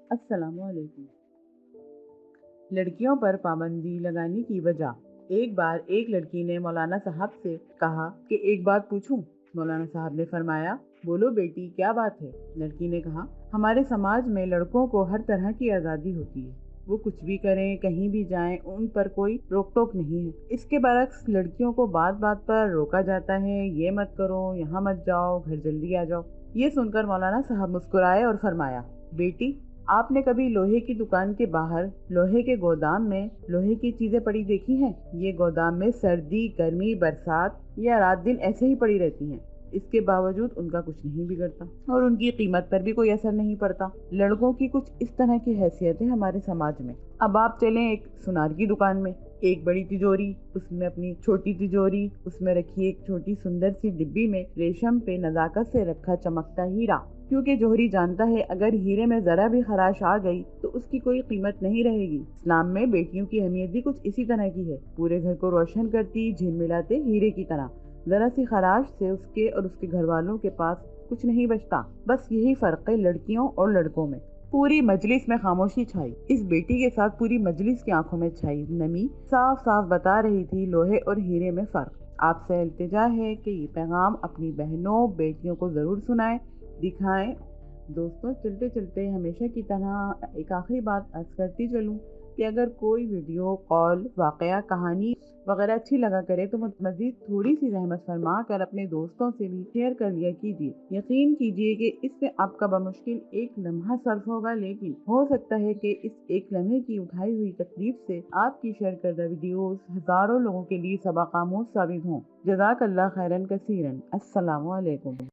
السلام علیکم۔ لڑکیوں پر پابندی لگانے کی وجہ۔ ایک بار ایک لڑکی نے مولانا صاحب سے کہا کہ ایک بات پوچھوں؟ مولانا صاحب نے فرمایا، بولو بیٹی، کیا بات ہے؟ لڑکی نے کہا، ہمارے سماج میں لڑکوں کو ہر طرح کی آزادی ہوتی ہے، وہ کچھ بھی کریں، کہیں بھی جائیں، ان پر کوئی روک ٹوک نہیں ہے۔ اس کے برعکس لڑکیوں کو بات بات پر روکا جاتا ہے، یہ مت کرو، یہاں مت جاؤ، گھر جلدی آ جاؤ۔ یہ سن کر مولانا صاحب مسکرائے اور فرمایا، بیٹی، آپ نے کبھی لوہے کی دکان کے باہر لوہے کے گودام میں لوہے کی چیزیں پڑی دیکھی ہیں؟ یہ گودام میں سردی، گرمی، برسات یا رات دن ایسے ہی پڑی رہتی ہیں، اس کے باوجود ان کا کچھ نہیں بگڑتا اور ان کی قیمت پر بھی کوئی اثر نہیں پڑتا۔ لڑکوں کی کچھ اس طرح کی حیثیت ہے ہمارے سماج میں۔ اب آپ چلیں ایک سونار کی دکان میں، ایک بڑی تجوری، اس میں اپنی چھوٹی تجوری، اس میں رکھی ایک چھوٹی سندر سی ڈبی میں ریشم پہ نزاکت سے رکھا چمکتا ہیرا، کیونکہ جوہری جانتا ہے اگر ہیرے میں ذرا بھی خراش آ گئی تو اس کی کوئی قیمت نہیں رہے گی۔ اسلام میں بیٹیوں کی اہمیت بھی کچھ اسی طرح کی ہے، پورے گھر کو روشن کرتی، جھلملاتے ہیرے کی طرح۔ ذرا سی خراش سے اس کے اور اس کے گھر والوں کے پاس کچھ نہیں بچتا۔ بس یہی فرق ہے لڑکیوں اور لڑکوں میں۔ پوری مجلس میں خاموشی چھائی۔ اس بیٹی کے ساتھ پوری مجلس کی آنکھوں میں چھائی نمی صاف صاف بتا رہی تھی لوہے اور ہیرے میں فرق۔ آپ سے التجا ہے کہ یہ پیغام اپنی بہنوں، بیٹیوں کو ضرور سنائیں، دکھائیں۔ دوستوں، چلتے چلتے ہمیشہ کی طرح ایک آخری بات عرض کرتی چلوں کہ اگر کوئی ویڈیو، قول، واقعہ، کہانی وغیرہ اچھی لگا کرے تو مزید تھوڑی سی رحمت فرما کر اپنے دوستوں سے بھی شیئر کر لیا کیجیے۔ یقین کیجیے کہ اس سے آپ کا بمشکل ایک لمحہ صرف ہوگا، لیکن ہو سکتا ہے کہ اس ایک لمحے کی اٹھائی ہوئی تکلیف سے آپ کی شیئر کردہ ویڈیوز ہزاروں لوگوں کے لیے سبق آموز ثابت ہوں۔ جزاک اللہ خیرن کثیرن۔ السلام علیکم۔